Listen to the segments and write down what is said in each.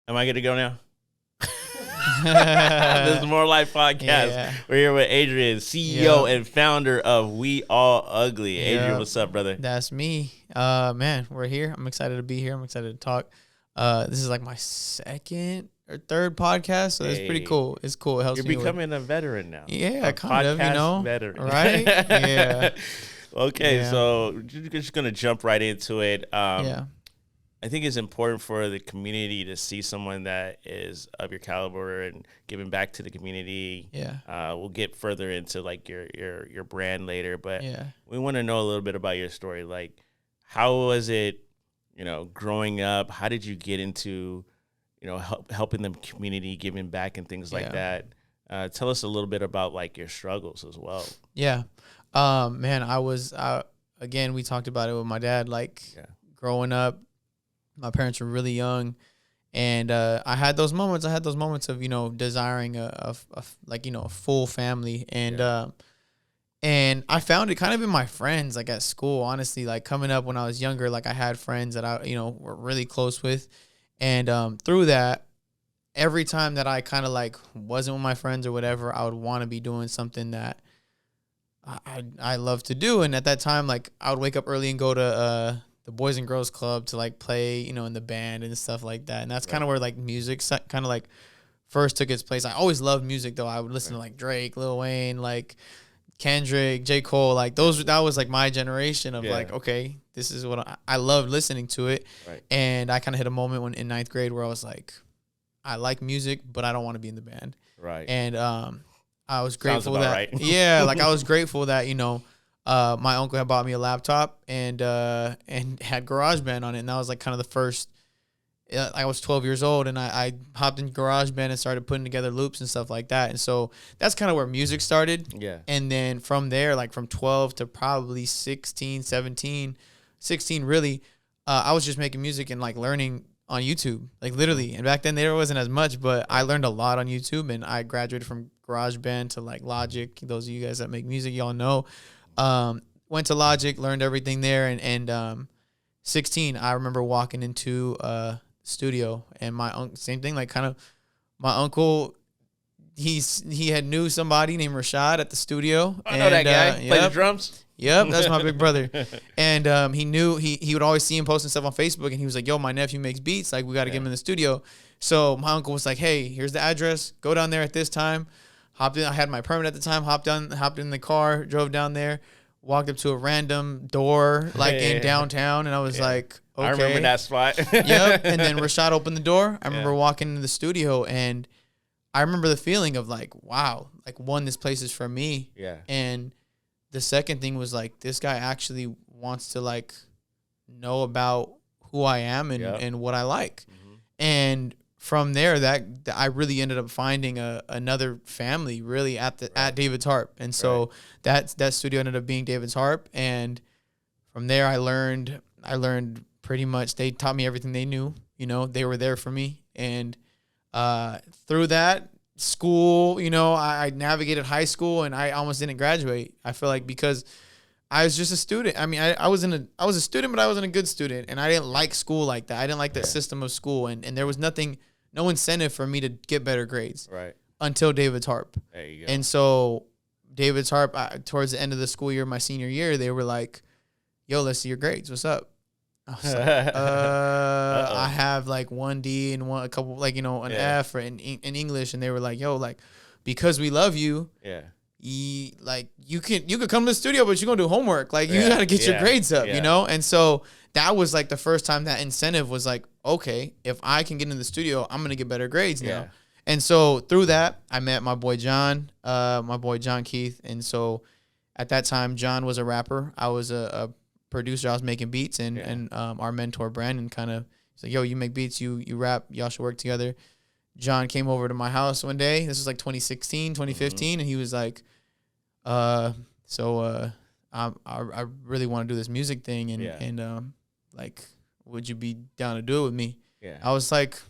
Am I going to go now? This is More Life Podcast. Yeah. We're here with Adrian, CEO and founder of We All Ugly. Adrian, what's up, brother? That's me. Man, we're here. I'm excited to be here. I'm excited to talk. This is like my second or third podcast, so it's pretty cool. It's cool. It helps me. You're becoming a veteran now. Yeah, kind of, veteran. Right? Yeah. Okay, so we're just going to jump right into it. I think it's important for the community to see someone that is of your caliber and giving back to the community. Yeah. We'll get further into like your brand later, but we want to know a little bit about your story. Like, how was it, growing up? How did you get into, helping the community, giving back and things like that? Tell us a little bit about like your struggles as well. Yeah. Man, I was, again, we talked about it with my dad, growing up. My parents were really young, and I had those moments. Of desiring a full family, and and I found it kind of in my friends, like at school. Honestly, like coming up when I was younger, like I had friends that I were really close with, and through that, every time that I kind of like wasn't with my friends or whatever, I would want to be doing something that I love to do. And at that time, like I would wake up early and go to the Boys and Girls Club to like play, in the band and stuff like that. And that's kind of where like music kind of like first took its place. I always loved music though. I would listen to like Drake, Lil Wayne, like Kendrick, J. Cole, like that was like my generation of like, okay, this is what I loved listening to it. Right. And I kind of hit a moment when in 9th grade where I was like, I like music, but I don't want to be in the band. Right. And I was grateful that, right. like I was grateful that, my uncle had bought me a laptop and had GarageBand on it, and that was like kind of the first. I was 12 years old, and I hopped in GarageBand and started putting together loops and stuff like that, and so that's kind of where music started. Yeah. And then from there, like from 12 to probably 16, 17, 16, really, I was just making music and like learning on YouTube, like literally. And back then there wasn't as much, but I learned a lot on YouTube, and I graduated from GarageBand to like Logic. Those of you guys that make music, y'all know. Went to Logic, learned everything there, and 16, I remember walking into a studio, and my uncle, same thing, like kind of my uncle, he had knew somebody named Rashad at the studio. I know that guy. Play the drums. Yep, that's my big brother. And he knew he would always see him posting stuff on Facebook, and he was like, "Yo, my nephew makes beats. Like, we got to get him in the studio." So my uncle was like, "Hey, here's the address. Go down there at this time." Hopped in. I had my permit at the time. Hopped in the car, drove down there, walked up to a random door in downtown, and I was like, "Okay." I remember that spot. Yep. And then Rashad opened the door. I remember walking into the studio, and I remember the feeling of like, wow, like one, this place is for me. Yeah. And the second thing was like, this guy actually wants to like know about who I am and what I like. Mm-hmm. And from there, that I really ended up finding another family really at Davids Harp, and so that studio ended up being Davids Harp, and from there I learned pretty much. They taught me everything they knew. They were there for me, and through that school, I navigated high school, and I almost didn't graduate. I feel like because I was just a student. I mean, I was a student, but I wasn't a good student, and I didn't like school like that. I didn't like that system of school, and there was no incentive for me to get better grades until Davids Harp. There you go. And so Davids Harp, towards the end of the school year, my senior year, they were like, "Yo, let's see your grades. What's up?" I was like, I have like 1D and a couple, an F in English. And they were like, "Yo, like, because we love you, you could come to the studio, but you're gonna do homework. Like, you gotta get your grades up, And so that was like the first time that incentive was like, okay, if I can get in the studio, I'm gonna get better grades now. And so through that, I met my boy John Keith. And so at that time, John was a rapper. I was a producer. I was making beats, and our mentor Brandon kind of said, "Yo, you make beats, you rap, y'all should work together." John came over to my house one day. This was like 2016, 2015, and he was like, I really want to do this music thing, and like, would you be down to do it with me?" Yeah. I was like,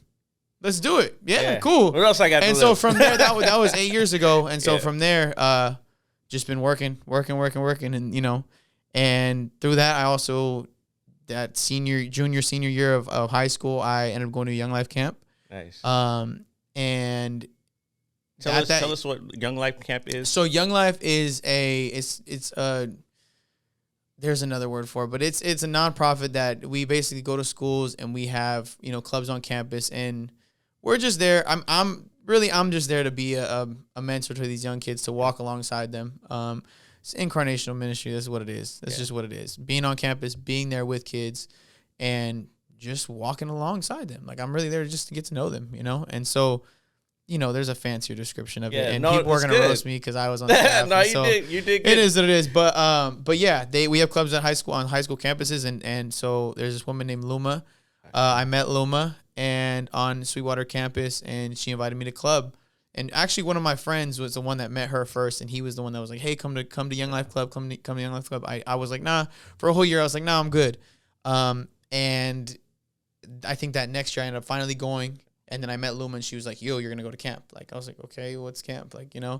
"Let's do it." Yeah, cool. What else I got? And so from there, that was 8 years ago, and so from there, just been working, and and through that, I also, that senior year of high school, I ended up going to a Young Life camp. Nice. And tell us what Young Life Camp is. So Young Life is there's another word for it, but it's a nonprofit that we basically go to schools and we have, clubs on campus, and we're just there. I'm just there to be a mentor to these young kids, to walk alongside them. It's incarnational ministry. That's what it is. That's just what it is. Being on campus, being there with kids, and just walking alongside them. Like, I'm really there just to get to know them, And so, there's a fancier description of it, and people are gonna roast me because I was on staff. No, you did good. It is what it is. But yeah, we have clubs at high school campuses, and so there's this woman named Luma. I met Luma and on Sweetwater campus, and she invited me to club. And actually, one of my friends was the one that met her first, and he was the one that was like, "Hey, come to Young Life Club, come to Young Life Club." I was like, "Nah." For a whole year, I was like, "Nah, I'm good." And I think that next year I ended up finally going. And then I met Luma, and she was like, "Yo, you're gonna go to camp." Like, I was like, "Okay, what's camp?" Like, Yeah.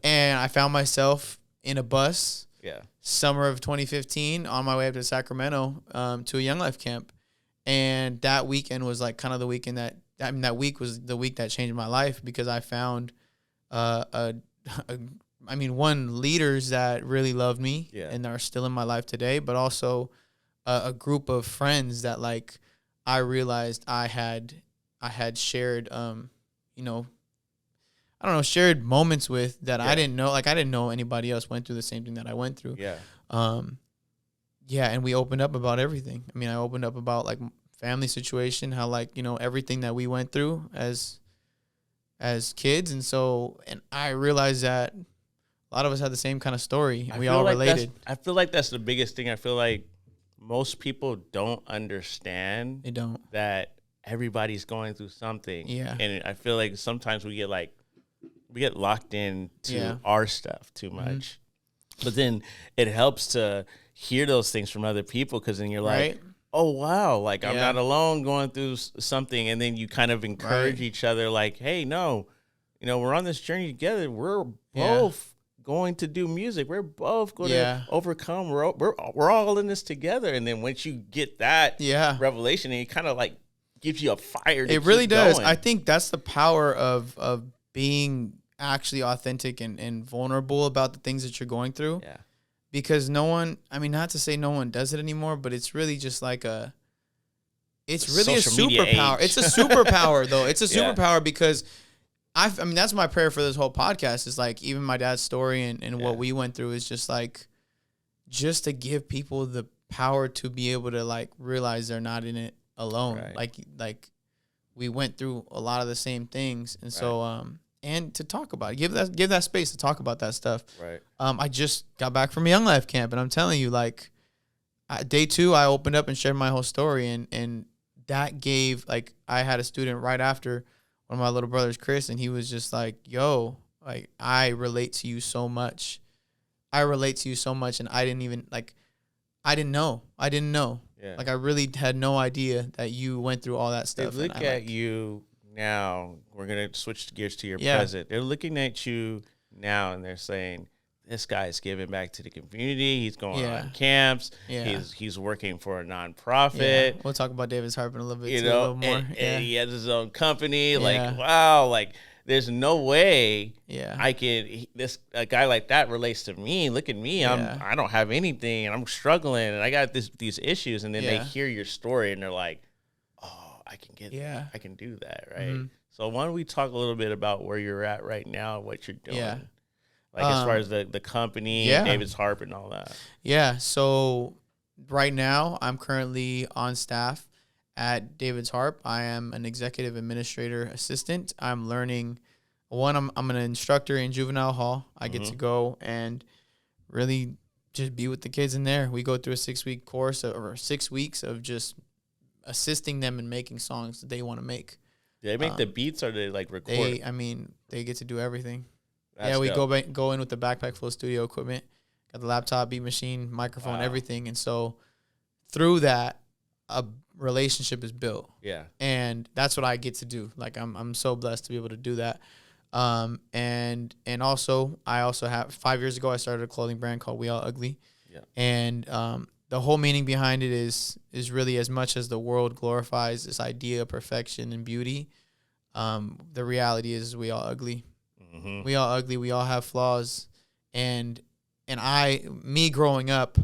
And I found myself in a bus. Yeah. Summer of 2015, on my way up to Sacramento, to a Young Life camp, and that weekend was like kind of the weekend that week was the week that changed my life, because I found, one, leaders that really loved me and are still in my life today, but also a group of friends that, like, I realized I had shared, shared moments with that I didn't know. Like, I didn't know anybody else went through the same thing that I went through. Yeah. And we opened up about everything. I mean, I opened up about, like, family situation, how, like, everything that we went through as kids. And I realized that a lot of us had the same kind of story. We all related. I feel like that's the biggest thing. I feel like most people don't understand. They don't. That everybody's going through something. Yeah. And I feel like sometimes we get locked into our stuff too much. Mm-hmm. But then it helps to hear those things from other people, because then you're like, oh, wow, like, I'm not alone going through something. And then you kind of encourage each other, like, hey, no, we're on this journey together. We're both going to do music. We're both going to overcome. We're all in this together. And then once you get that revelation, and it kind of, like, gives you a fire to It really does. going. I think that's the power of being actually authentic and vulnerable about the things that you're going through. Yeah. Because not to say no one does it anymore, but it's really just like it's really a superpower. It's a superpower, though. It's a superpower because that's my prayer for this whole podcast, is, like, even my dad's story and what we went through is just, like, just to give people the power to be able to, like, realize they're not in it alone. Right. Like we went through a lot of the same things, and so and to talk about it, give that space to talk about that stuff. Right. I just got back from Young Life camp, and I'm telling you, like, day 2, I opened up and shared my whole story, and that gave, like, I had a student right after, one of my little brothers, Chris, and he was just like, "Yo, like, I relate to you so much. And I didn't even, like, I didn't know. Yeah. Like, I really had no idea that you went through all that stuff." They look at you now. We're going to switch gears to your present. They're looking at you now, and they're saying, this guy is giving back to the community. He's going on camps. Yeah. He's working for a nonprofit. Yeah. We'll talk about Davids Harp in a little bit, a little more. And he has his own company. Like, wow, like, there's no way a guy like that relates to me. Look at me. I don't have anything, and I'm struggling, and I got these issues. And then they hear your story, and they're like, oh, I can do that, right? Mm-hmm. So why don't we talk a little bit about where you're at right now, what you're doing? Yeah. Like, as far as the company, Davids Harp, and all that. Yeah. So right now, I'm currently on staff at Davids Harp. I am an executive administrator assistant. I'm learning. I'm an instructor in juvenile hall. I get to go and really just be with the kids in there. We go through a 6-week course, or 6 weeks of just assisting them in making songs that they want to make. Do they make the beats, or do they, like, record? They get to do everything. That's we go in with the backpack full of studio equipment, got the laptop, beat machine, microphone, everything. And so through that, a relationship is built. Yeah. And that's what I get to do. Like, I'm so blessed to be able to do that. And also I have 5 years ago, I started a clothing brand called We All Ugly. Yeah. And the whole meaning behind it is really, as much as the world glorifies this idea of perfection and beauty, the reality is we all ugly. We all ugly. We all have flaws. And me growing up,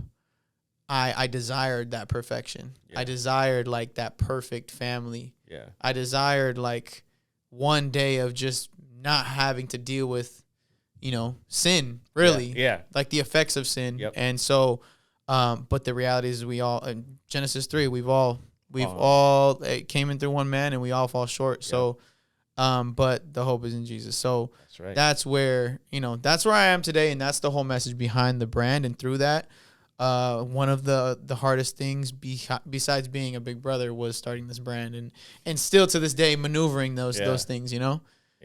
I desired that perfection. I desired like that perfect family. I desired like one day of just not having to deal with, sin, really. Like the effects of sin. And so, but the reality is we all, in Genesis 3, we've all it came in through one man and we all fall short. So, but the hope is in Jesus. So that's where, that's where I am today. And that's the whole message behind the brand. And through that, one of the hardest things besides being a big brother was starting this brand and still to this day maneuvering those things,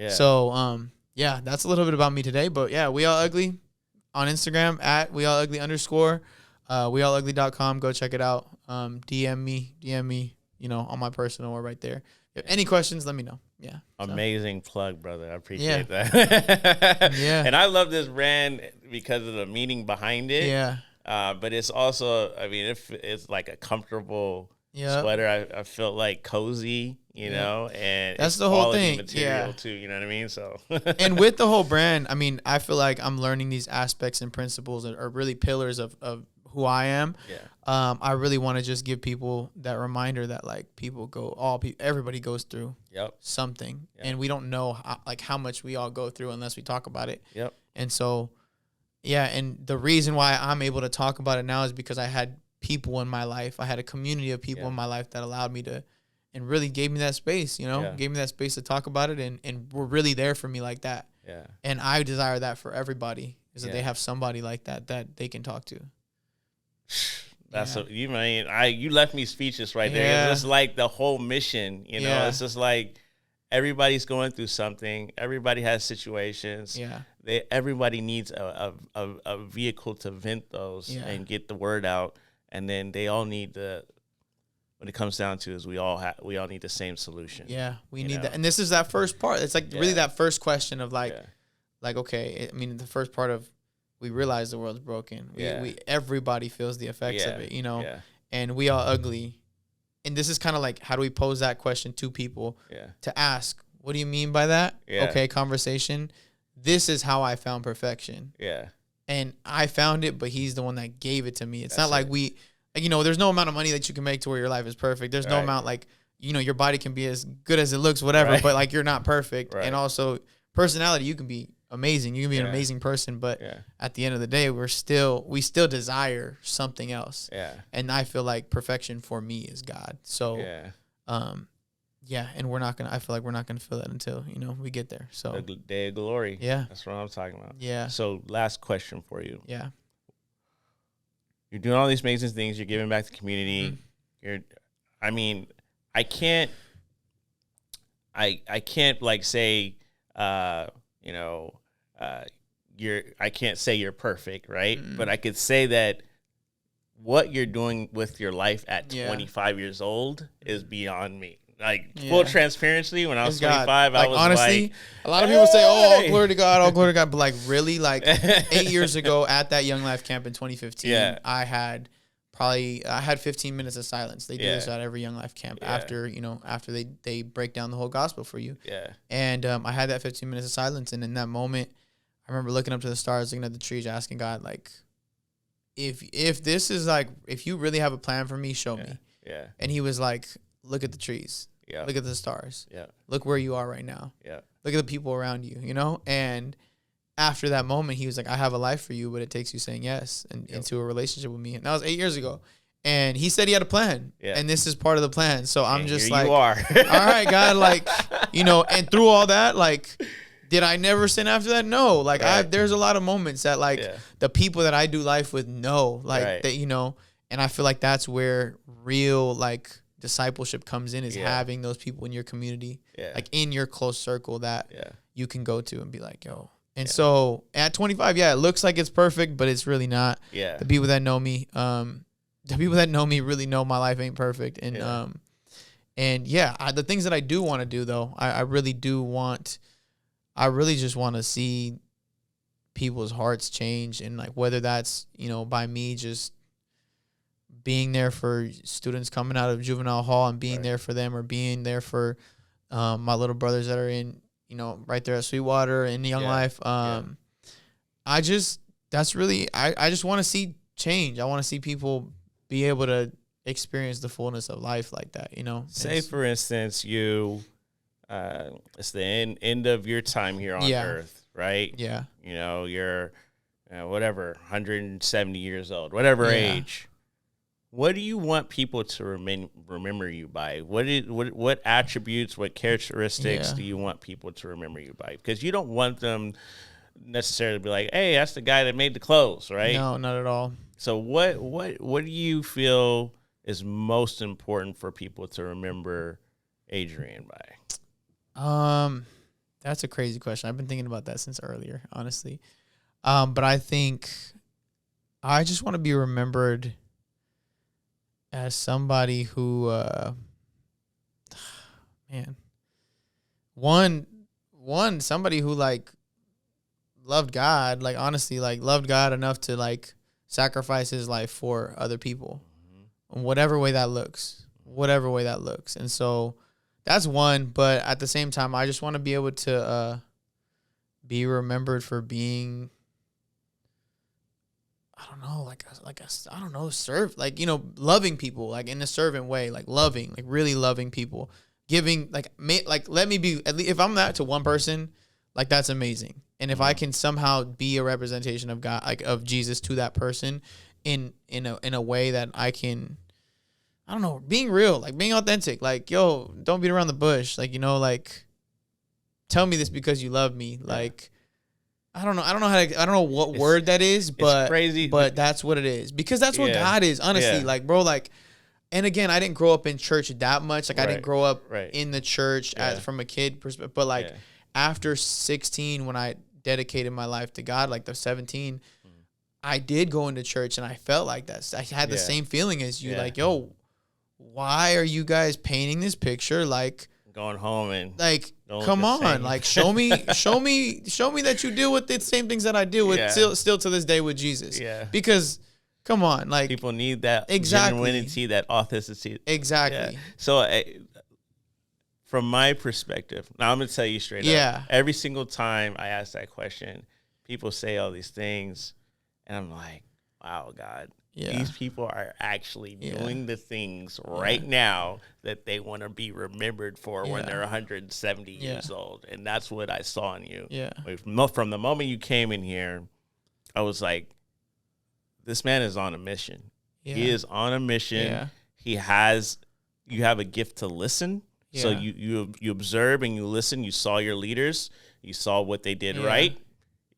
So, that's a little bit about me today, but We All Ugly on Instagram at WeAllUgly_, WeAllUgly.com. Go check it out. DM me, on my personal or right there. If any questions, let me know. Amazing plug, brother. I appreciate that. And I love this brand because of the meaning behind it. But it's also, it's like a comfortable sweater. I feel like cozy, and that's the whole thing. Material too, you know what I mean? So, and with the whole brand, I feel like I'm learning these aspects and principles that are really pillars of who I am. I really want to just give people that reminder that like everybody goes through something, and we don't know how much we all go through unless we talk about it. And so, and the reason why I'm able to talk about it now is because I had people in my life. I had a community of people in my life that allowed me to, and really gave me that space, gave me that space to talk about it, and were really there for me like that. And I desire that for everybody, is that they have somebody like that they can talk to. That's you left me speechless right there. It's just like the whole mission, it's just like everybody's going through something. Everybody has situations. Everybody needs a vehicle to vent those and get the word out. And then they all need what it comes down to is we all need the same solution. We need that. And this is that first part. It's like really that first question of like okay, the first part of, we realize the world's broken. We everybody feels the effects of it, and we are ugly. And this is kind of like, how do we pose that question to people to ask, what do you mean by that? Okay, conversation. This is how I found perfection. And I found it, but he's the one that gave it to me. It's not like there's no amount of money that you can make to where your life is perfect. There's no amount your body can be as good as it looks, whatever, but like you're not perfect. And also personality, you can be amazing. You can be an amazing person, but at the end of the day, we still desire something else. And I feel like perfection for me is God. So, and I feel like we're not gonna feel that until we get there. So the day of glory. That's what I'm talking about. So last question for you. You're doing all these amazing things. You're giving back to the community. I can't like say, I can't say you're perfect, right? But I could say that what you're doing with your life at 25 years old is beyond me. Like, full transparency, when I was 25, I was honestly, like, a lot of people say, oh, glory to God, but like really, like 8 years ago at that Young Life camp in 2015, I had 15 minutes of silence. They do this at every Young Life camp after they break down the whole gospel for you. And I had that 15 minutes of silence, and in that moment, I remember looking up to the stars, looking at the trees, asking God, like, if this is like, if you really have a plan for me, show me. And he was like, look at the trees. Look at the stars. Look where you are right now. Look at the people around you, And after that moment, he was like, I have a life for you, but it takes you saying yes into a relationship with me. And that was 8 years ago. And he said he had a plan. And this is part of the plan. So I'm just like, you are. All right, God, like, and through all that, like, did I never sin after that? No. Like, there's a lot of moments that, like, the people that I do life with know, like, that, and I feel like that's where real, like, discipleship comes in, is having those people in your community, like in your close circle that you can go to and be like, yo. And so at 25, it looks like it's perfect, but it's really not. The people that know me, really know my life ain't perfect. And, the things that I do want to do though, I really just want to see people's hearts change. And like, whether that's, by me just being there for students coming out of juvenile hall and being there for them, or being there for my little brothers that are in, you know, right there at Sweetwater in Young Life. I just want to see change. I want to see people be able to experience the fullness of life like that, you know. Say, for instance, it's the end of your time here on Earth, right? Yeah. You know, you're whatever, 170 years old, whatever age. What do you want people to remember you by? What attributes, what characteristics do you want people to remember you by? Because you don't want them necessarily to be like, hey, that's the guy that made the clothes, right? No, not at all. So what do you feel is most important for people to remember Adrian by? That's a crazy question. I've been thinking about that since earlier, honestly. But I think I just want to be remembered as somebody who, somebody who like loved God, like honestly, like loved God enough to like sacrifice his life for other people, in whatever way that looks. And so that's one. But at the same time, I just want to be able to be remembered for being, I don't know, serve, like, you know, loving people, like in a servant way, like loving, like really loving people, giving, like, let me be, at least if I'm that to one person, like that's amazing. And if I can somehow be a representation of God, like of Jesus to that person in a way that I can, I don't know, being real, like being authentic, like, yo, don't beat around the bush. Like, you know, like, tell me this because you love me. Like, I don't know what word that is, but it's crazy. But that's what it is, because that's what God is, honestly. Like, bro, like, and again, I didn't grow up in church that much. Like, I didn't grow up in the church from a kid perspective, but like after 16, when I dedicated my life to God, like the 17, I did go into church and I felt like that. I had the same feeling as you, like, yo, why are you guys painting this picture? Like, going home and like, come on, like, show me that you deal with the same things that I deal with still to this day with Jesus. Yeah. Because, come on, like, people need that genuinity, that authenticity. Exactly. Yeah. So, from my perspective, now I'm gonna tell you straight up. Every single time I ask that question, people say all these things, and I'm like, wow, God. Yeah. These people are actually doing the things right now that they want to be remembered for when they're 170 years old. And that's what I saw in you. Yeah. From the moment you came in here, I was like, this man is on a mission. Yeah. He is on a mission. Yeah. You have a gift to listen. Yeah. So you observe and you listen. You saw your leaders. You saw what they did right.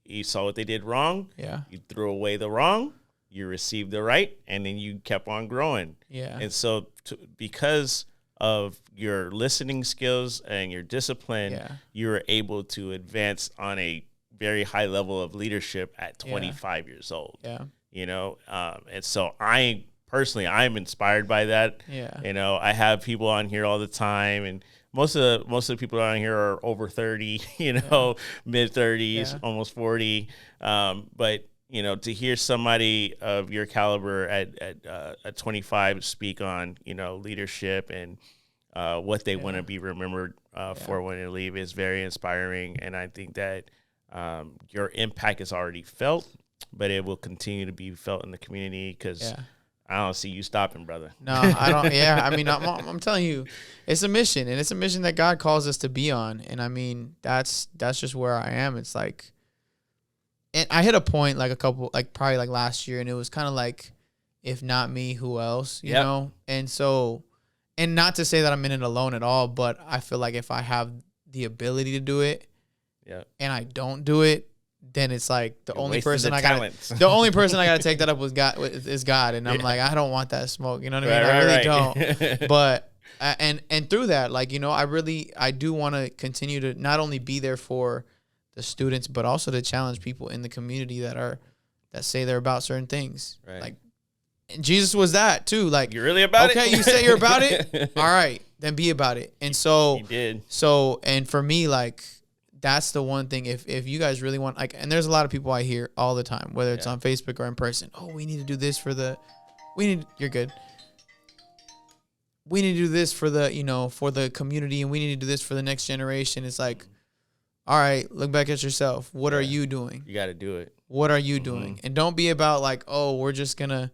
You saw what they did wrong. Yeah. You threw away the wrong. You received the right, and then you kept on growing. Yeah. And so because of your listening skills and your discipline, you were able to advance on a very high level of leadership at 25 years old. Yeah. You know, and so I'm inspired by that. Yeah. You know, I have people on here all the time, and most of the people on here are over 30, you know, mid 30s, almost 40. But you know, to hear somebody of your caliber at 25 speak on, you know, leadership and what they want to be remembered for when they leave is very inspiring. And I think that your impact is already felt, but it will continue to be felt in the community, because I don't see you stopping, brother. No, I don't. Yeah, I mean, I'm telling you, it's a mission, and it's a mission that God calls us to be on. And I mean, that's just where I am. It's like, and I hit a point probably last year, and it was kind of like, if not me, who else, you know? And so, and not to say that I'm in it alone at all, but I feel like if I have the ability to do it and I don't do it, then it's like the only person I got to take that up with God is God. And I'm like, I don't want that smoke. You know what I mean? I really don't. But, and through that, like, you know, I do want to continue to not only be there for the students, but also to challenge people in the community that say they're about certain things. Right. Like, and Jesus was that too. Like, you're really about it? Okay, you say you're about it? All right, then be about it. And so, he did. So, and for me, like, that's the one thing. If you guys really want, like, and there's a lot of people I hear all the time, whether it's on Facebook or in person. Oh, we need to do this you're good. we need to do this for the, for the community, and we need to do this for the next generation. It's like, all right, look back at yourself. What are you doing? You got to do it. What are you doing? And don't be about like, oh, we're going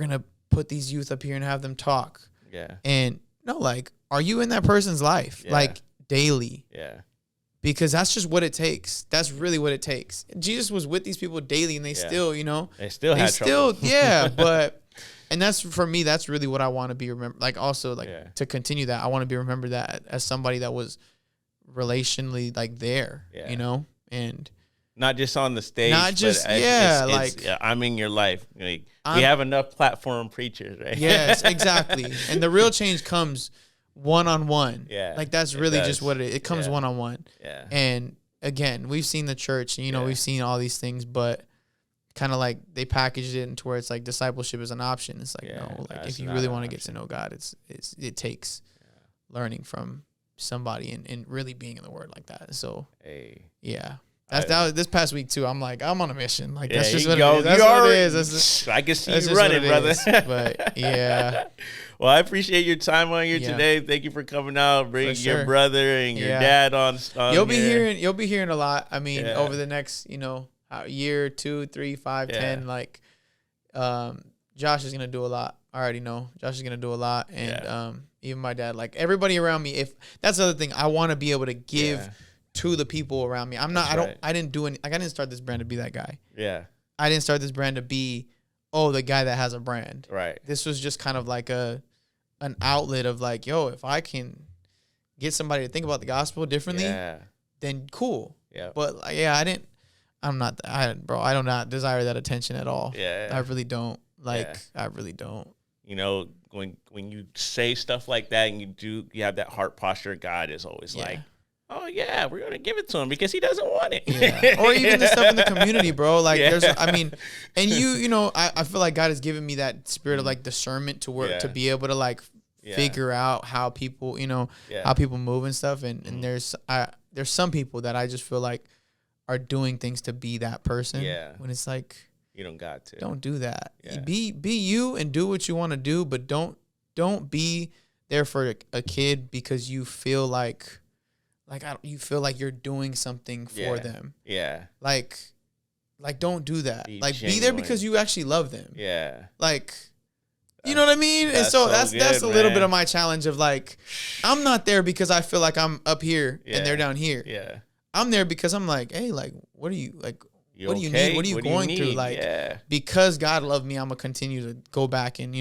to put these youth up here and have them talk. Yeah. And no, like, are you in that person's life? Yeah. Like daily? Yeah. Because that's just what it takes. That's really what it takes. Jesus was with these people daily, and they still, they still had trouble. Yeah, but, and that's, for me, that's really what I want to be remembered. Like, also, like, to continue that, I want to be remembered that as somebody that was relationally, like, there, and not just on the stage, not just, I'm in your life. Like, we have enough platform preachers, right? Yes, exactly. And the real change comes one-on-one. Yeah. Like, that's really just what it is. It comes one-on-one. Yeah. And again, we've seen the church, and, we've seen all these things, but kind of like they packaged it into where it's like discipleship is an option. It's like, no, like if you really want to get to know God, it takes learning from somebody and really being in the Word like that. So, That's this past week too. I'm like, I'm on a mission. Like, that's just what it is. That's what it is. I can see you running, brother. But yeah. Well, I appreciate your time on here today. Thank you for coming out, bringing your brother and your dad on. You'll be hearing a lot. I mean, over the next, year, 2, 3, 5, 10. Like, Josh is gonna do a lot. I already know Josh is gonna do a lot, and even my dad. Like, everybody around me. If that's the other thing, I want to be able to give to the people around me. I'm not. I didn't do any. Like, I didn't start this brand to be that guy. Yeah. I didn't start this brand to be, the guy that has a brand. Right. This was just kind of like an outlet of like, if I can get somebody to think about the gospel differently, then cool. Yeah. But I do not desire that attention at all. Yeah. I really don't. I really don't. When you say stuff like that and you have that heart posture, God is always like, oh yeah, we're gonna give it to him because he doesn't want it. Yeah. Or even the stuff in the community, bro. Like there's, I mean, and I feel like God has given me that spirit of like discernment to work to be able to like figure out how people, how people move and stuff. And there's some people that I just feel like are doing things to be that person. Yeah. When it's like, you don't got to. Don't do that. Yeah. Be you and do what you want to do, but don't be there for a kid because you feel like you feel like you're doing something for them. Yeah. Like don't do that. Be there because you actually love them. Yeah. Like, you know what I mean? And so that's a little bit of my challenge of like, I'm not there because I feel like I'm up here and they're down here. Yeah. I'm there because I'm like, hey, like, what do you like? You what do you okay? need? What are you going through? Like, because God loved me, I'm gonna continue to go back and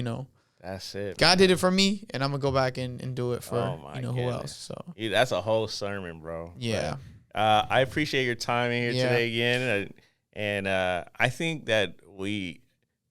That's it. God did it for me, and I'm gonna go back and do it for who else. So that's a whole sermon, bro. Yeah. But, I appreciate your time in here today again, and I think that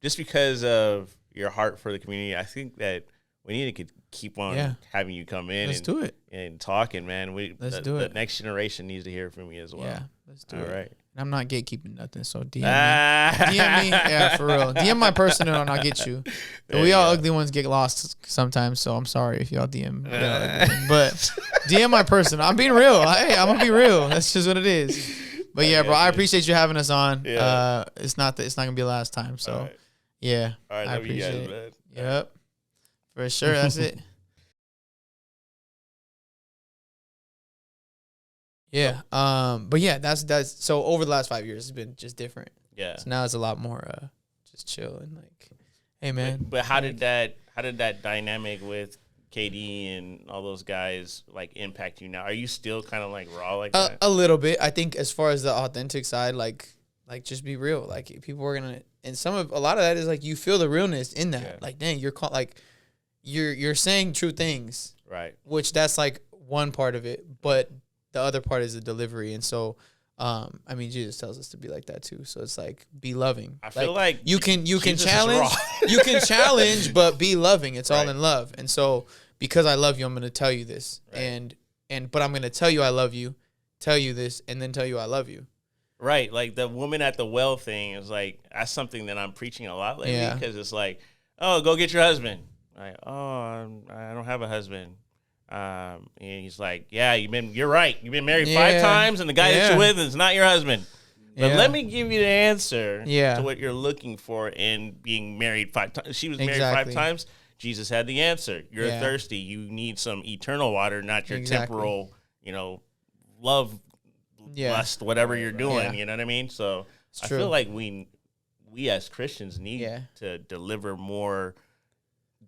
just because of your heart for the community, I think that we need to keep on having you come in. Let's do it and talking, man. Let's do it. The next generation needs to hear from you as well. Yeah, let's do it. All right. I'm not gatekeeping nothing, so DM me. DM me, yeah, for real. DM my personal, and I'll get you. We all ugly ones get lost sometimes, so I'm sorry if y'all DM. But DM my personal. I'm being real. Hey, I'm gonna be real. That's just what it is. But yeah, bro, I appreciate you having us on. Yeah. It's not gonna be the last time. So all right, I appreciate you guys, it. Man. Yep, for sure. That's it. Yeah. But yeah, that's so over the last 5 years it's been just different. Yeah. So now it's a lot more just chill and like, hey man. But how did that dynamic with KD and all those guys like impact you now? Are you still kind of like raw like that? A little bit. I think as far as the authentic side, like just be real. Like people are gonna, and a lot of that is like you feel the realness in that. Yeah. Like dang, you're saying true things. Right. Which that's like one part of it, but the other part is the delivery. And so, I mean, Jesus tells us to be like that too. So it's like, be loving. I feel like you can challenge, you can challenge, but be loving. It's all in love. And so because I love you, I'm going to tell you this but I'm going to tell you, I love you, tell you this, and then tell you I love you. Right. Like the woman at the well thing is like, that's something that I'm preaching a lot lately because it's like, oh, go get your husband. Like, oh, I don't have a husband. And he's like, yeah, you're right. You've been married 5 times and the guy that you're with is not your husband. But let me give you the answer to what you're looking for in being married 5 times. She was married 5 times. Jesus had the answer. You're thirsty. You need some eternal water, not your temporal, love, lust, whatever you're doing. You know what I mean? So I feel like we as Christians need to deliver more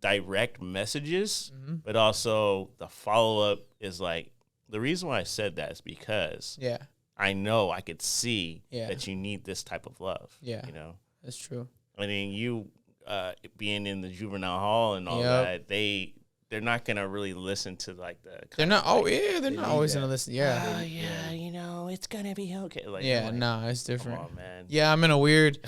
direct messages, but also the follow-up is like, the reason why I said that is because I know I could see that you need this type of love. Yeah. That's true. I mean, you being in the juvenile hall and all that, they're not gonna really listen to like the. They're not. They're not always gonna listen. Yeah. It's gonna be okay. Like, it's different. Come on, man. Yeah, I'm in a weird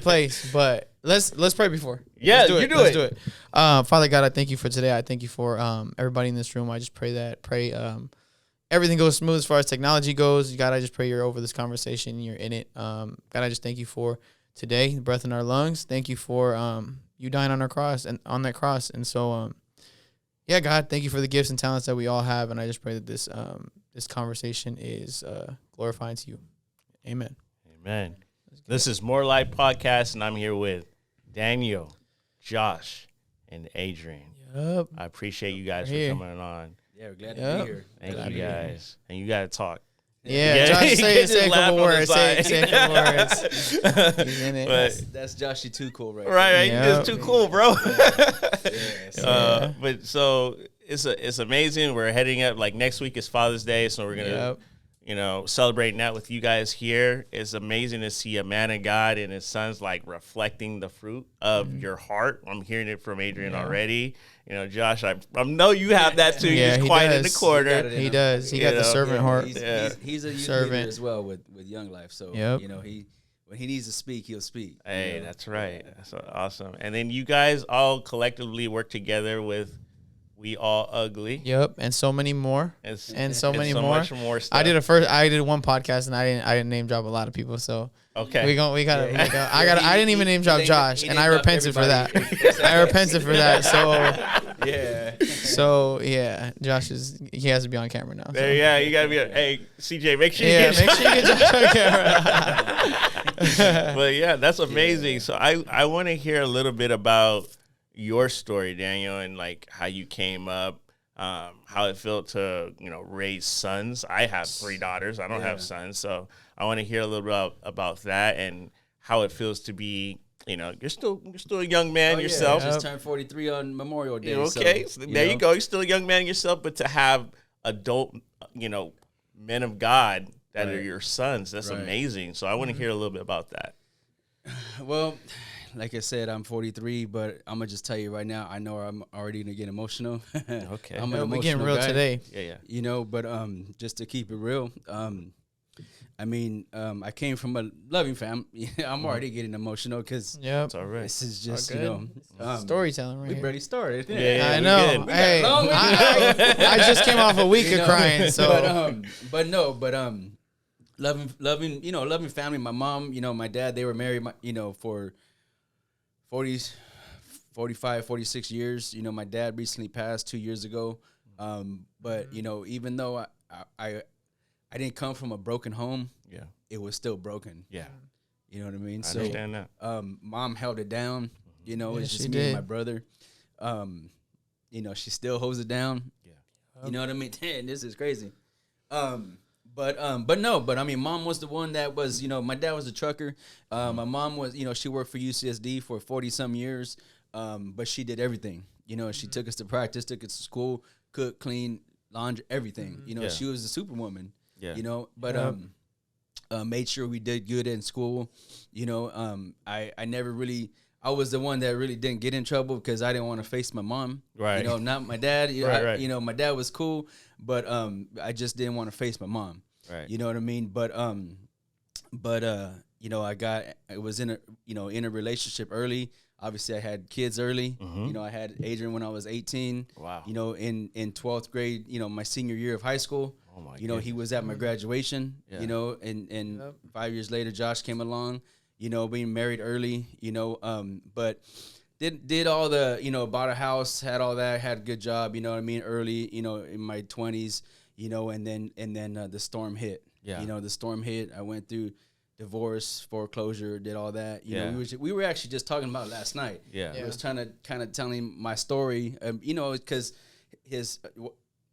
place. But let's pray before. Yeah, let's do let's do it. Father God, I thank you for today. I thank you for everybody in this room. I just pray everything goes smooth as far as technology goes. God, I just pray you're over this conversation. You're in it. God, I just thank you for today, the breath in our lungs. Thank you for you dying on our cross and on that cross. And so, God, thank you for the gifts and talents that we all have. And I just pray that this conversation is glorifying to you. Amen. Amen. This is More Life Podcast, and I'm here with Daniel, Josh, and Adrian. Yep. I appreciate you guys for coming on. Yeah, we're glad to be here. Thank you guys. And you got to talk. Yeah, Josh, say a couple words. Say a couple words. He's in it. But that's Josh, you too cool, right? Right. Yep. He's too cool, bro. But so it's amazing. We're heading up. Like next week is Father's Day, so we're gonna celebrating that with you guys here. It's amazing to see a man of God and his sons like reflecting the fruit of your heart. I'm hearing it from Adrian already. Josh, I know you have that too. Yeah, He's quiet in the corner. He does. He got the servant heart. He's a youth leader as well with Young Life. So when he needs to speak, he'll speak. Hey, that's right. That's awesome. And then you guys all collectively work together with We All Ugly. Yep, and so many more. And so many more. Much more stuff. I did one podcast and I didn't name drop a lot of people. So okay, we gotta. I didn't even name drop Josh, and I repented for that. I repented for that. So Josh he has to be on camera now. So. You gotta be. Hey, CJ, make sure you get Josh on camera. But that's amazing. So I want to hear a little bit about your story, Daniel, and like how you came up, how it felt to raise sons. I have 3 daughters. I don't have sons, so I want to hear a little bit about that and how it feels to be. You're still a young man yourself. I just turned 43 on Memorial Day. Okay, so there you go. You're still a young man yourself, but to have adult, men of God that are your sons, that's amazing. So I want to hear a little bit about that. Well, like I said, I'm 43, but I'm gonna just tell you right now. I know I'm already gonna get emotional. Okay, I'm an emotional we're getting real guy. today. Yeah. But just to keep it real, I came from a loving family. I'm already getting emotional because it's all right. This is just storytelling right we here. barely started. Yeah, I know. Hey, I just came off a week of crying. So, loving family. My mom, my dad, they were married, for 45, 46 years. My dad recently passed 2 years ago. But even though I didn't come from a broken home, it was still broken. Yeah. You know what I mean? I understand that. Mom held it down. It's just me and my brother. She still holds it down. Yeah. You know what I mean? Damn, this is crazy. But mom was the one that was, my dad was a trucker. My mom was, she worked for UCSD for 40-some years. But she did everything. She took us to practice, took us to school, cook, clean, laundry, everything. She was a superwoman. Yeah. But made sure we did good in school. I never really, I was the one that really didn't get in trouble because I didn't want to face my mom. Right. Not my dad. Right. My dad was cool, but I just didn't want to face my mom. Right. You know what I mean? But I was in a relationship early. Obviously, I had kids early. Mm-hmm. I had Adrian when I was 18. Wow. In 12th grade, my senior year of high school. Oh my goodness. He was at my graduation. Yeah. And 5 years later, Josh came along. Being married early. But did all the bought a house, had all that, had a good job. Early. In my 20s. And then the storm hit. Yeah. The storm hit. I went through divorce, foreclosure, did all that. You know, we were actually just talking about it last night. I was trying to kind of telling my story, you know, because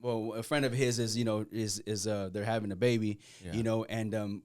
a friend of his is, you know, is they're having a baby, you know, and I'm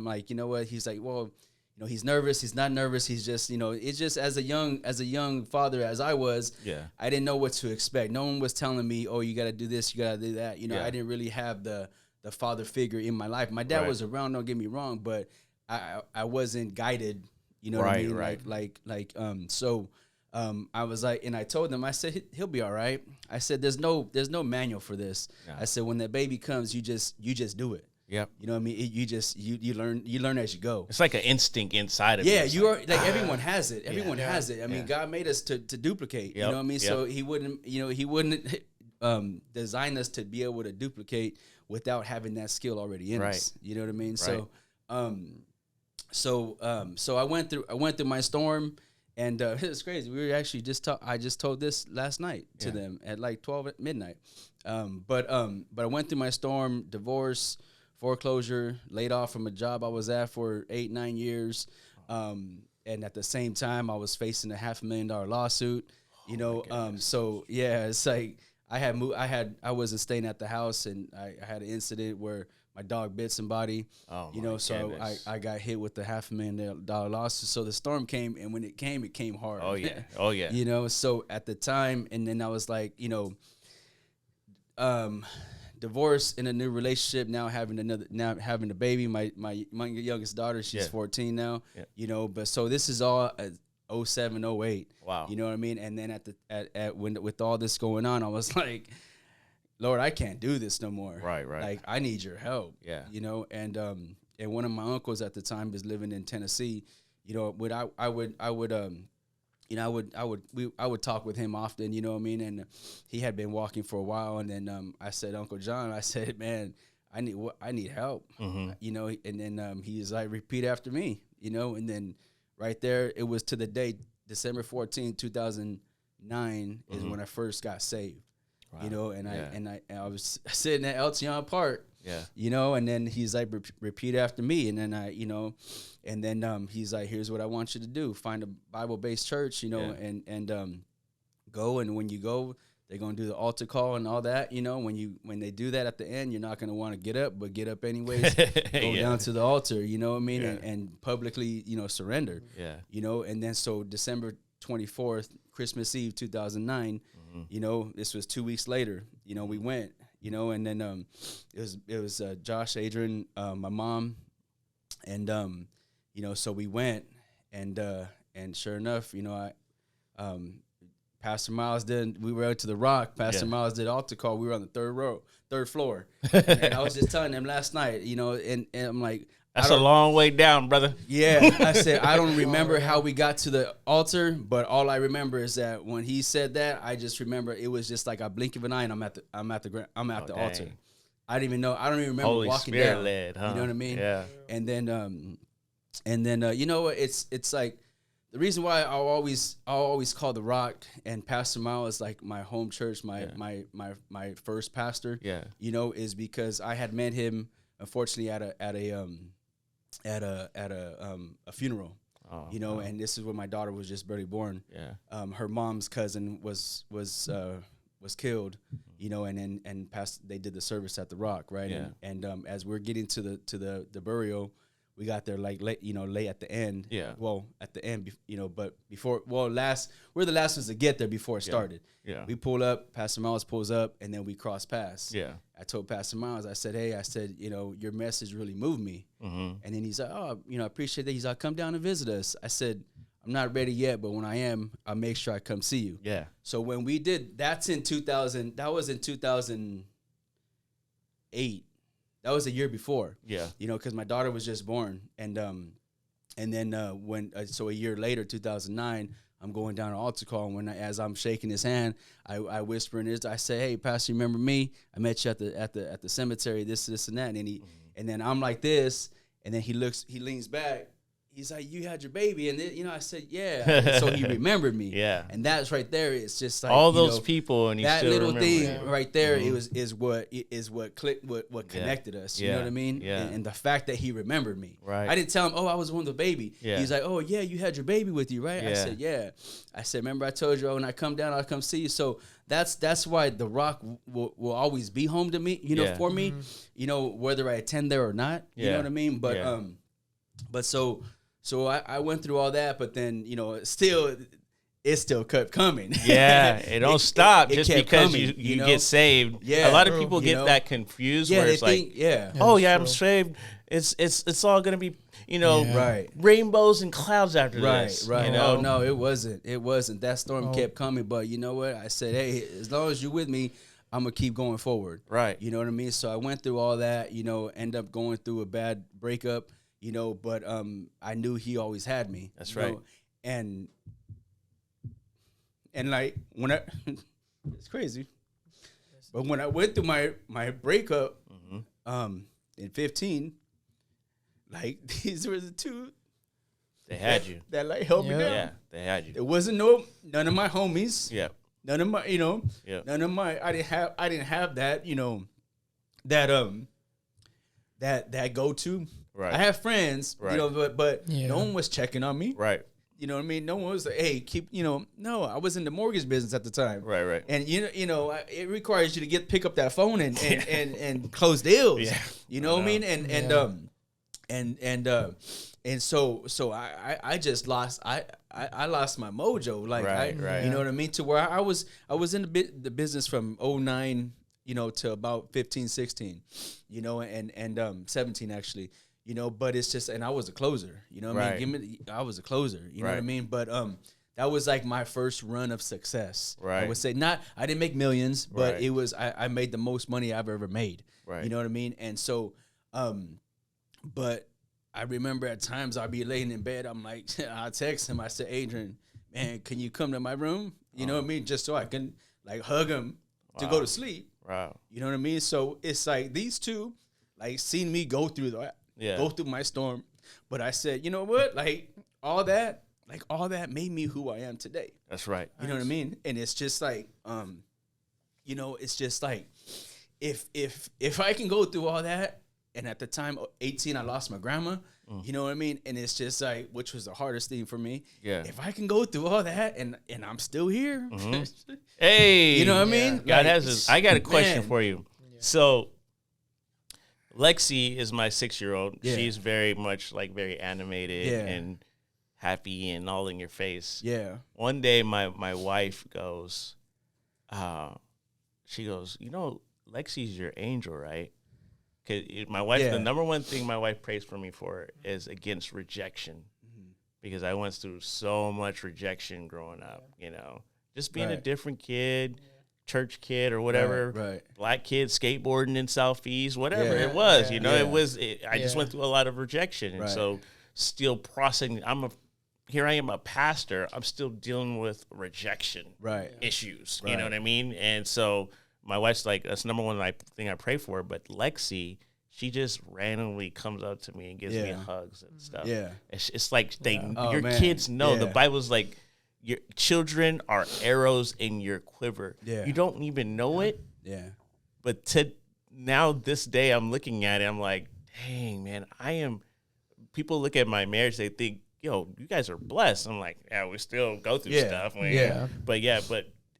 like, you know what? He's like, well, you know, he's nervous. He's not nervous. He's just, you know, it's just as a young father as I was, I didn't know what to expect. No one was telling me, oh, you got to do this, you got to do that. You know, I didn't really have the father figure in my life. My dad was around, don't get me wrong, but I wasn't guided, you know what I mean? So I was like, and I told them, I said, he'll be all right. I said, there's no manual for this. I said, when that baby comes, you just do it. Yep. You know what I mean? You learn as you go. It's like an instinct inside of you. Yeah, you are like everyone has it. Everyone has it. I mean, God made us to duplicate. You know what I mean? So he wouldn't design us to be able to duplicate without having that skill already in us. You know what I mean? So I went through my storm, and it was crazy. We were actually I just told this last night to them at like 12 at midnight. But I went through my storm, divorce, foreclosure, laid off from a job I was at for 8-9 years. And at the same time, I was facing a $500,000 lawsuit, you know? So yeah, it's like I wasn't staying at the house, and I had an incident where my dog bit somebody, you know, so I got hit with the $500,000 lawsuit. So the storm came, and when it came hard. Oh yeah. You know, so at the time, and then I was like, you know, divorce, in a new relationship, now having a baby. My youngest daughter, she's 14 now. You know, but so this is all 07, 08. Wow. You know what I mean? And then with all this going on, I was like, Lord, I can't do this no more. Right. Like, I need your help. Yeah. You know, and one of my uncles at the time was living in Tennessee. You know, I would talk with him often, you know what I mean? And he had been walking for a while, and then I said, Uncle John, I said, man, I need help, you know? And then he was like, repeat after me, you know? And then right there, it was to the day, December 14, 2009 is when I first got saved, you know? And I was sitting at Eltion Park, you know, and then he's like, repeat after me. And then he's like, here's what I want you to do. Find a Bible-based church, you know, and go. And when you go, they're going to do the altar call and all that. You know, when they do that at the end, you're not going to want to get up, but get up anyways, go down to the altar, you know what I mean? And publicly, you know, surrender, you know? And then, so December 24th, Christmas Eve, 2009, you know, this was 2 weeks later, you know, we went, you know, and then it was Josh, Adrian, my mom, and you know, so we went, and sure enough, you know, Pastor Miles we were out to the Rock. Pastor Miles did altar call. We were on the third floor, and I was just telling him last night, you know, and I'm like, that's a long way down, brother. Yeah, I said, I don't remember how we got to the altar, but all I remember is that when he said that, I just remember it was just like a blink of an eye, and I'm at the altar. I don't even remember Holy walking Spirit down. Led, huh? You know what I mean? Yeah. And then you know what? It's like the reason why I'll always call the Rock and Pastor Miles like my home church, my first pastor. Yeah. You know, is because I had met him, unfortunately, at a funeral, you know, and this is when my daughter was just barely born. Yeah. Her mom's cousin was killed, you know, and they did the service at the Rock, right? Yeah. And as we're getting to the burial, we got there like late at the end. Yeah. Well, at the end, you know, but before, we're the last ones to get there before it started. Yeah. We pull up, Pastor Miles pulls up, and then we cross paths. Yeah. I told Pastor Miles, I said, hey, you know, your message really moved me. And then he's like, oh, you know, I appreciate that. He's like, come down and visit us. I said, I'm not ready yet, but when I am, I'll make sure I come see you. Yeah. So when we did, that was in 2008. That was a year before. Yeah. You know, because my daughter was just born. And then so a year later, 2009, I'm going down an altar call, and as I'm shaking his hand, I whisper in his, I say, hey, Pastor, you remember me? I met you at the cemetery, this and that. And then I'm like this, and then he leans back, he's like, you had your baby, and then, I said, yeah. So he remembered me. Yeah. And that's right there. It's just like all those people, and he that still little thing right there. Mm-hmm. is what clicked, what connected us. You know what I mean? Yeah. And the fact that he remembered me. Right. I didn't tell him, I was one of the baby. Yeah. He's like, oh yeah, you had your baby with you, right? Yeah. I said, yeah. I said, remember I told you when I come down, I'll come see you. So that's why the Rock will always be home to me. For me. Whether I attend there or not. You know what I mean? But so I went through all that, but then, it still kept coming. Yeah, it don't stop just because coming, you get saved. Yeah. A lot of people get that confused where it's like, I'm saved. It's all going to be, right, rainbows and clouds after this. Right. Oh, no, it wasn't. That storm kept coming, but you know what? I said, hey, as long as you're with me, I'm going to keep going forward. Right. You know what I mean? So I went through all that, end up going through a bad breakup, but I knew he always had me. That's right. And like when it's crazy, but when I went through my breakup, in 15, like these were the two. They had you. That like helped me down. Yeah, they had you. It wasn't none of my homies. Yeah. None of my, none of my. I didn't have that, that go to. Right. I have friends, right. but no one was checking on me. Right. You know what I mean? No one was like, hey, keep, no, I was in the mortgage business at the time. Right. And it requires you to pick up that phone and close deals. Yeah. You know what I mean? And so I just lost I lost my mojo. Like right. You know what I mean? To where I was in the business from 2009, to about 15, 16, and 17 actually. But it's just, and I was a closer, what I mean? I was a closer, you know what I mean? But that was like my first run of success. Right. I would say I didn't make millions, but it was, I made the most money I've ever made. Right. You know what I mean? And so, but I remember at times I'd be laying in bed, I'm like, I text him, I said, Adrian, man, can you come to my room? You know what I mean? Just so I can like hug him to go to sleep. Wow. You know what I mean? So it's like these two, like seen me go through my storm. But I said, you know what? Like all that made me who I am today. That's right. You know what I mean? And it's just like, it's just like, if I can go through all that, and at the time, 18, I lost my grandma, you know what I mean? And it's just like, which was the hardest thing for me. Yeah. If I can go through all that and I'm still here. Mm-hmm. Hey. You know what I mean? God has this. I got a question for you. Yeah. So, Lexi is my 6-year-old. Yeah. She's very much like very animated and happy and all in your face. Yeah. One day, my wife goes, she goes, Lexi's your angel, right? Because my wife, the number one thing my wife prays for me for is against rejection, because I went through so much rejection growing up. Just being a different kid, church kid or whatever, black kid skateboarding in Southeast, whatever it was. It was. I just went through a lot of rejection, and so still processing. Here I am, a pastor. I'm still dealing with rejection issues. You know what I mean? And so my wife's like, that's number one thing I pray for. But Lexi, she just randomly comes up to me and gives me hugs and stuff. Yeah, it's like your kids know. The Bible's like, your children are arrows in your quiver. Yeah, you don't even know it. Yeah, but this day, I'm looking at it. I'm like, dang, man, people look at my marriage, they think, yo, you guys are blessed. I'm like, yeah, we still go through stuff. But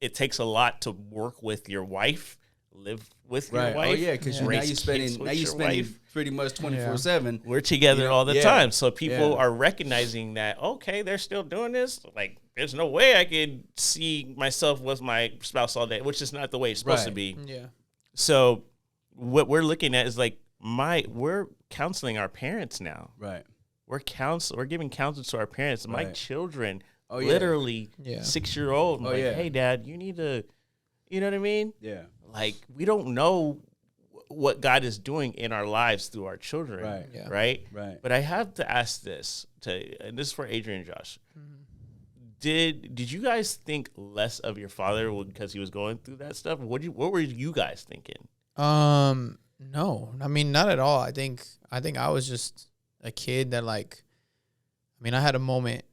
it takes a lot to work with your wife, live with your wife. Oh yeah, because now you're spending pretty much 24/7. We're together all the time, so people are recognizing that. Okay, they're still doing this. Like, there's no way I could see myself with my spouse all day, which is not the way it's supposed to be. Yeah. So what we're looking at is like we're counseling our parents now. Right. We're giving counsel to our parents. My children. Literally 6-year-old. Like, hey, Dad, you need to, you know what I mean? Yeah. Like, we don't know what God is doing in our lives through our children. Right. Yeah. Right. But I have to ask this and this is for Adrian and Josh. Mm-hmm. Did you guys think less of your father because he was going through that stuff? What were you guys thinking? No, I mean, not at all. I think I was just a kid that like I mean, I had a moment,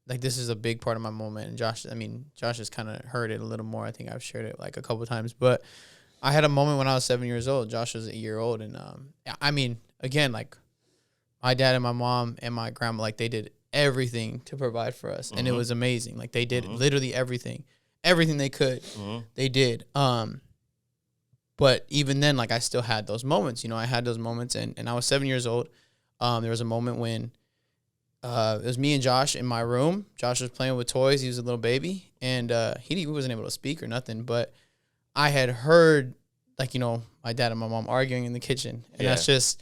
like this is a big part of my moment. And Josh has kind of heard it a little more. I think I've shared it like a couple of times. But I had a moment when I was 7 years old. Josh was a year old. And I mean, again, like my dad and my mom and my grandma, like they did everything to provide for us. And it was amazing. Like they did literally everything they could. They did. But even then, like I still had those moments, you know, I had those moments and I was 7 years old. There was a moment when it was me and Josh in my room. Josh was playing with toys. He was a little baby and he wasn't able to speak or nothing, but I had heard like, you know, my dad and my mom arguing in the kitchen. And that's just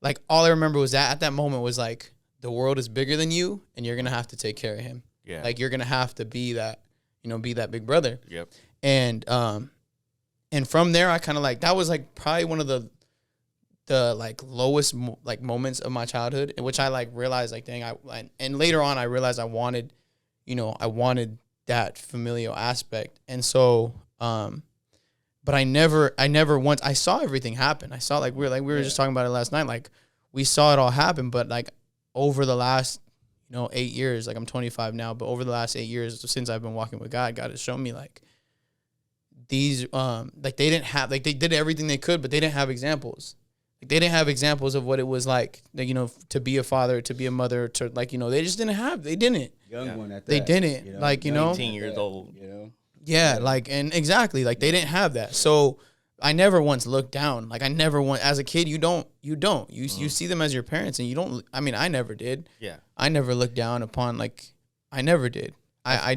like, all I remember was that at that moment was like, the world is bigger than you and you're going to have to take care of him. Yeah. Like you're going to have to be that, you know, be that big brother. Yep. And from there, I kind of like, that was like probably one of the like lowest like moments of my childhood in which I like realized like, dang, and later on I realized I wanted that familial aspect. And so, but I never once, I saw everything happen. I saw like, we were just talking about it last night. Like we saw it all happen, but like over the last, you know, 8 years, like I'm 25 now, but over the last 8 years since I've been walking with God has shown me like these, like they didn't have, like they did everything they could, but they didn't have examples. Like they didn't have examples of what it was like, you know, to be a father, to be a mother, to like, you know, they just didn't have, they didn't. Young one at that. They didn't, you know, like, you know. 18 years old. You know. Yeah, like, and exactly, like they didn't have that. So I never once looked down. Like I never as a kid, you see them as your parents and you don't, I mean, I never did. Yeah. I never looked down upon, like, I never did. I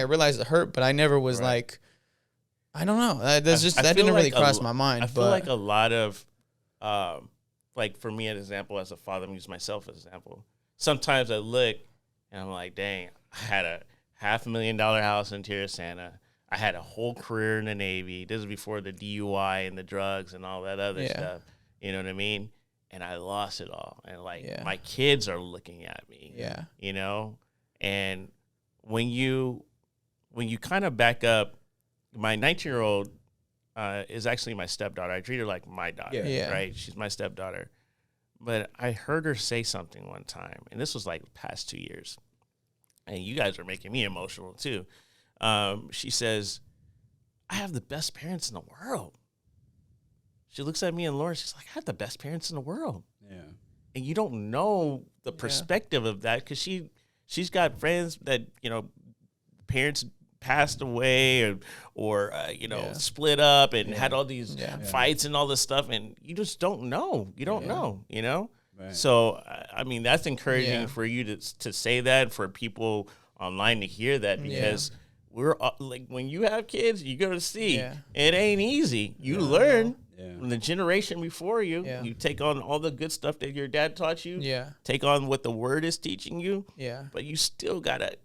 realized it hurt, but I never was like, I don't know. That didn't really cross my mind. I feel like a lot of, like for me, an example as a father, I'm using myself as an example. Sometimes I look and I'm like, dang, I had a $500,000 house in Terrasana. I had a whole career in the Navy. This is before the DUI and the drugs and all that other stuff. You know what I mean? And I lost it all. And like my kids are looking at me. Yeah. You know? And when you kind of back up, my 19-year-old is actually my stepdaughter. I treat her like my daughter, right? She's my stepdaughter. But I heard her say something one time, and this was like the past 2 years. And you guys are making me emotional too. She says, I have the best parents in the world. She looks at me and Laura, she's like, I have the best parents in the world. Yeah. And you don't know the perspective of that because she's got friends that, you know, parents passed away or you know, split up and had all these fights and all this stuff, and you just don't know. You don't know, you know? Right. So, I mean, that's encouraging for you to say that, for people online to hear that, because we're like, when you have kids, you're going to see it ain't easy. You learn from the generation before you. You take on all the good stuff that your dad taught you. Take on what the word is teaching you. But you still got to,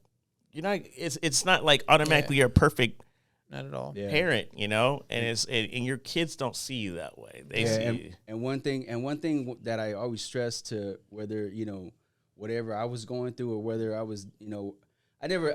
you're not, it's not like automatically you're a perfect not at all parent, you know, and and your kids don't see you that way. They see you. And one thing that I always stress, to whether, you know, whatever I was going through or whether I was, you know, I never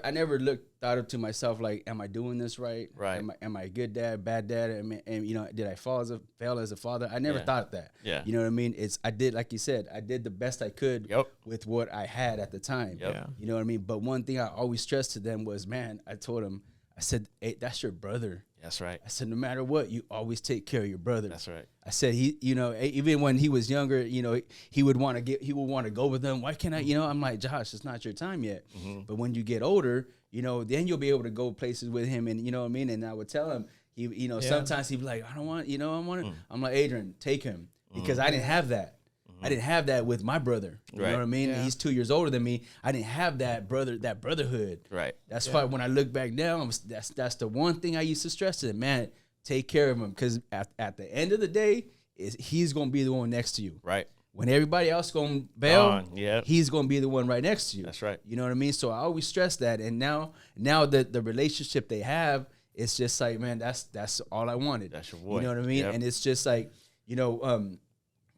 thought up to myself like, am I doing this right? Right. Am I a good dad, bad dad? And you know, did I fail as a father? I never thought of that. Yeah. You know what I mean? I did, like you said, I did the best I could with what I had at the time. You know what I mean? But one thing I always stressed to them was, man, I told them, I said, hey, that's your brother. That's right. I said, no matter what, you always take care of your brother. That's right. I said, he, you know, even when he was younger, you know, he would want to go with them. Why can't I, you know, I'm like, Josh, it's not your time yet. But when you get older, you know, then you'll be able to go places with him, and you know what I mean? And I would tell him, you know, sometimes he'd be like, I don't want, you know, I'm like, Adrian, take him, because I didn't have that. I didn't have that with my brother. You know what I mean? Yeah. He's 2 years older than me. I didn't have that brotherhood. Right. That's why when I look back now, that's the one thing I used to stress to them, man, take care of him, because at the end of the day, he's going to be the one next to you. Right. When everybody else going to bail, he's going to be the one right next to you. That's right. You know what I mean? So I always stress that. And now that the relationship they have, it's just like, man, that's all I wanted. That's your boy. You know what I mean? Yep. And it's just like, you know,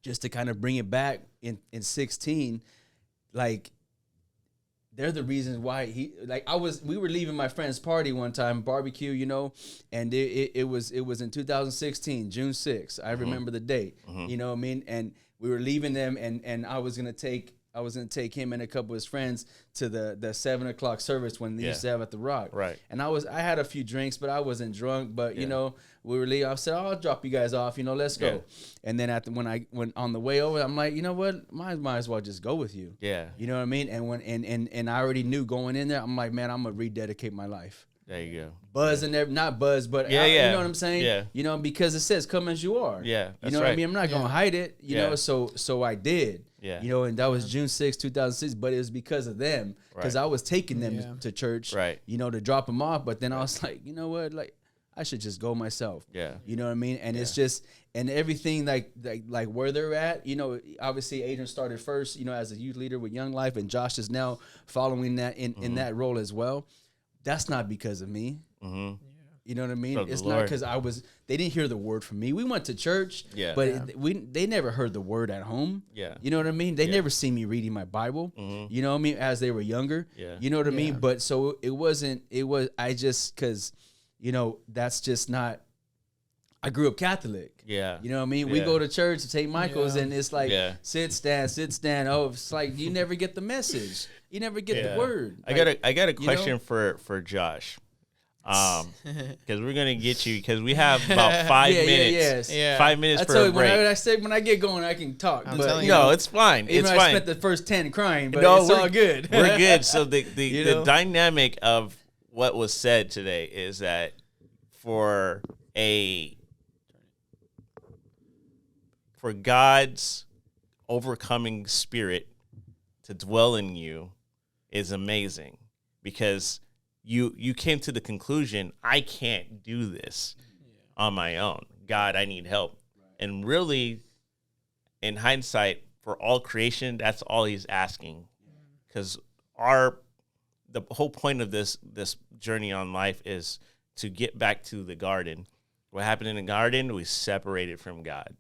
just to kind of bring it back in 16, like, they're the reasons why we were leaving my friend's party one time, barbecue, you know, and it was in 2016, June 6th. I remember the date, you know what I mean? And we were leaving them, and I was going to take I was gonna take him and a couple of his friends to the 7:00 service when they used to have at the Rock. Right. And I had a few drinks, but I wasn't drunk. But you know, we were leaving. I said, "Oh, I'll drop you guys off. You know, let's go." Yeah. And then when on the way over, I'm like, you know what? Might as well just go with you. Yeah. You know what I mean? And when and I already knew going in there, I'm like, man, I'm gonna rededicate my life. There you go. Buzz and not buzz, but you know what I'm saying? Yeah. You know, because it says come as you are. Yeah. You know what I mean? I'm not gonna hide it. You know, so I did. Yeah. You know, and that was June 6, 2006, but it was because of them. Because I was taking them to church, you know, to drop them off. But then I was like, you know what? Like, I should just go myself. Yeah. You know what I mean? And it's just, and everything like where they're at, you know, obviously Adrian started first, you know, as a youth leader with Young Life, and Josh is now following that in that role as well. That's not because of me. Mm-hmm. You know what I mean? So it's not because they didn't hear the word from me. We went to church, but they never heard the word at home. Yeah. You know what I mean? They never seen me reading my Bible, you know what I mean, as they were younger. Yeah. You know what I mean? But so I just, because, you know, that's just not, I grew up Catholic. Yeah. You know what I mean? We go to church to St. Michael's and it's like, sit, stand. Oh, it's like, you never get the message. You never get the word. I got a question for Josh. Because we're gonna get you, because we have about 5 minutes. 5 minutes per break. When I get going, I can talk. But no, it's fine. It's fine. I spent the first 10 crying, but it's all good. We're good. So the dynamic of what was said today is that for God's overcoming spirit to dwell in you is amazing, because you came to the conclusion, I can't do this on my own. God, I need help. And really, in hindsight, for all creation, that's all he's asking. Because the whole point of this journey on life is to get back to the garden. What happened in the garden? We separated from God.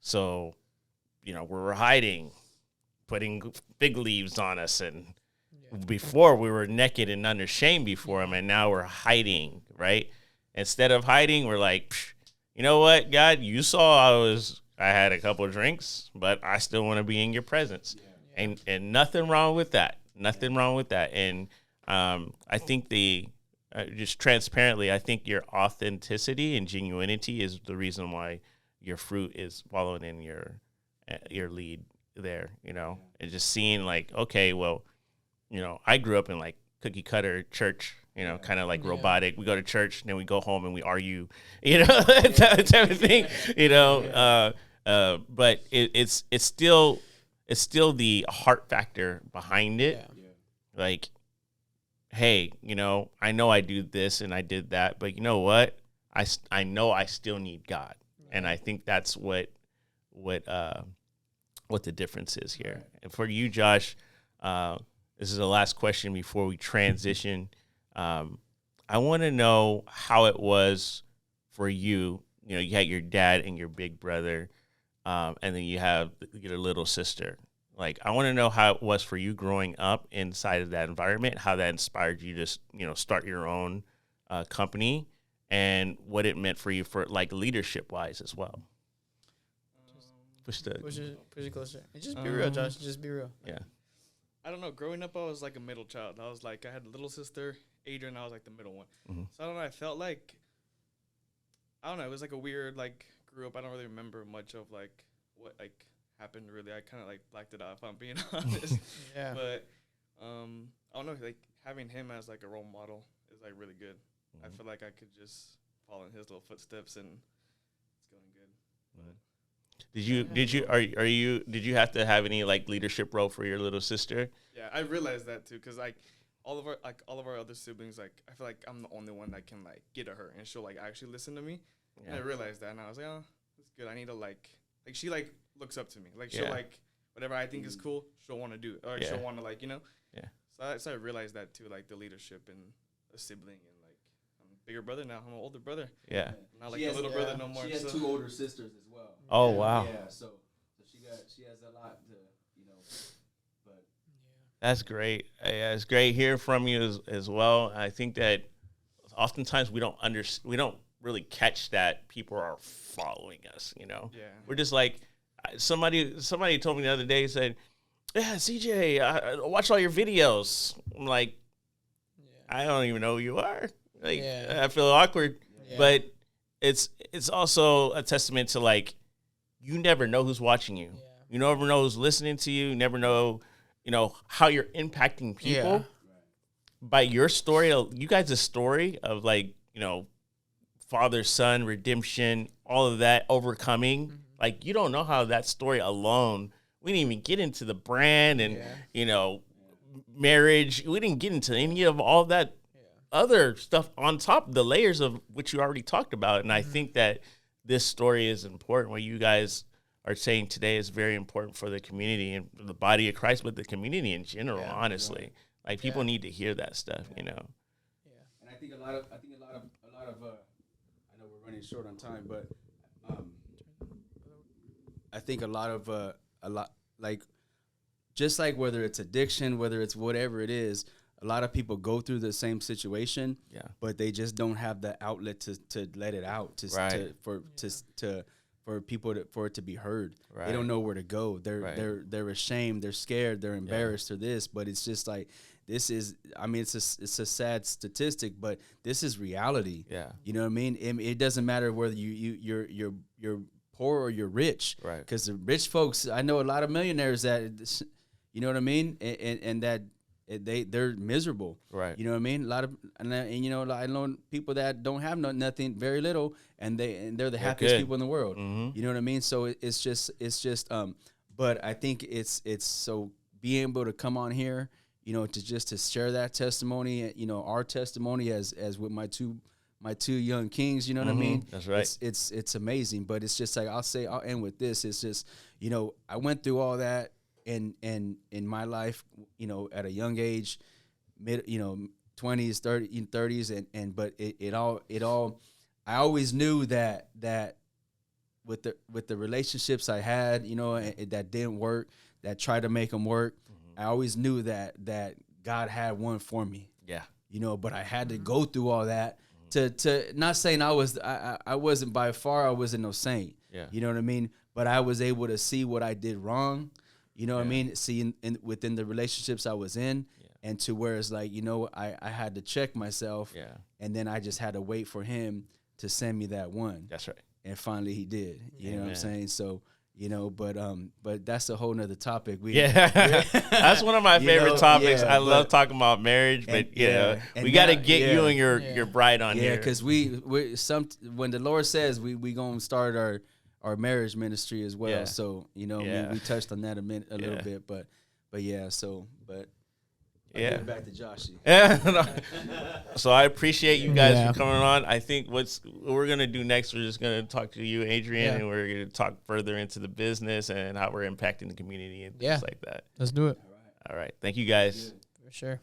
So, you know, we were hiding, putting fig leaves on us, and before we were naked and under shame before him, and now we're hiding, right? Instead of hiding, we're like, you know what, God, you saw I had a couple of drinks, but I still want to be in your presence. And nothing wrong with that. Nothing wrong with that. And I think just transparently, I think your authenticity and genuinity is the reason why your fruit is following in your lead there, you know, and just seeing like, okay, well, you know, I grew up in like cookie cutter church, you know, kind of like robotic. We go to church, and then we go home and we argue, you know, type of thing, you know. But it's still the heart factor behind it. Yeah. Like, hey, you know I do this and I did that, but you know what? I know I still need God, and I think that's what the difference is here. Right. And for you, Josh, this is the last question before we transition. I want to know how it was for you. You know, you had your dad and your big brother, and then you have your little sister. Like, I want to know how it was for you growing up inside of that environment, how that inspired you to, you know, start your own company, and what it meant for you for like leadership wise as well. Push it closer. And just be real, Josh. Just be real. Yeah. I don't know. Growing up, I was like a middle child. I had a little sister, Adrian. I was like the middle one. Mm-hmm. So I don't know. I felt like, it was like a weird, like, grew up. I don't really remember much of like what like happened really. I kind of like blacked it out, if I'm being honest. Yeah. But I don't know. Like, having him as like a role model is like really good. Mm-hmm. I feel like I could just follow in his little footsteps, and it's going good. But Did you have to have any like leadership role for your little sister? Yeah, I realized that too, because like all of our other siblings, like I feel like I'm the only one that can like get at her, and she'll like actually listen to me. Yeah. And I realized that, and I was like, oh, that's good. I need to like she like looks up to me, like she'll like whatever I think is cool, she'll want to do it, or she'll want to like, you know. Yeah. So I realized that too, like the leadership and a sibling, and like I'm a bigger brother now. I'm an older brother. Yeah. Not like a little brother no more. She has 2 older sisters as well. Oh wow. Yeah. So she has a lot to, you know. But that's great. Yeah, it's great hearing from you as well. I think that oftentimes we don't really catch that people are following us. You know. Yeah. We're just like somebody told me the other day, said, yeah, CJ, I watch all your videos. I'm like, I don't even know who you are. Like, I feel awkward, but it's also a testament to like, you never know who's watching you. You never know who's listening to you. You never know, how you're impacting people by your story. You guys' story of like, father, son, redemption, all of that, overcoming. Mm-hmm. Like, you don't know how that story alone. We didn't even get into the brand and, marriage. We didn't get into any of all that other stuff on top, the layers of which you already talked about. And I think that this story is important. What you guys are saying today is very important for the community and the body of Christ, but the community in general, honestly. Right. Like, people need to hear that stuff, Yeah. And I think a lot of I know we're running short on time, but I think a lot like, just like whether it's addiction, whether it's whatever it is, a lot of people go through the same situation, but they just don't have the outlet to let it out, for people for it to be heard. Right. They don't know where to go. They're ashamed. They're scared. They're embarrassed or this. But it's just like, this is. I mean, it's a sad statistic, but this is reality. Yeah. You know what I mean? It doesn't matter whether you're poor or you're rich. Right. Because the rich folks, I know a lot of millionaires that, you know what I mean, and that. They're miserable, right? You know what I mean. A lot of I know people that don't have nothing, very little, and they're the happiest people in the world. Mm-hmm. You know what I mean. So it's just. But I think it's so being able to come on here, to share that testimony, our testimony as with my two young kings. You know what I mean. That's right. It's amazing, but it's just like I'll end with this. It's just I went through all that. And in my life, at a young age, 20s, 30s, but it all, I always knew that with the relationships I had, that didn't work, that tried to make them work, I always knew that God had one for me. Yeah. But I had to go through all that to not saying I wasn't by far, I wasn't no saint. Yeah. You know what I mean? But I was able to see what I did wrong. You know what I mean? See, within the relationships I was in, and to where it's like, I had to check myself, and then I just had to wait for him to send me that one. That's right. And finally he did. You know what I'm saying? So, but that's a whole nother topic. That's one of my favorite topics. I love talking about marriage, but we got to get you and your bride on here. Yeah, because when the Lord says we gonna start our marriage ministry as well. Yeah. So, we touched on that a little bit, but back to Joshy. Yeah. So I appreciate you guys for coming on. I think what we're going to do next, we're just going to talk to you, Adrian, and we're going to talk further into the business and how we're impacting the community and things like that. Let's do it. All right. Thank you guys. For sure.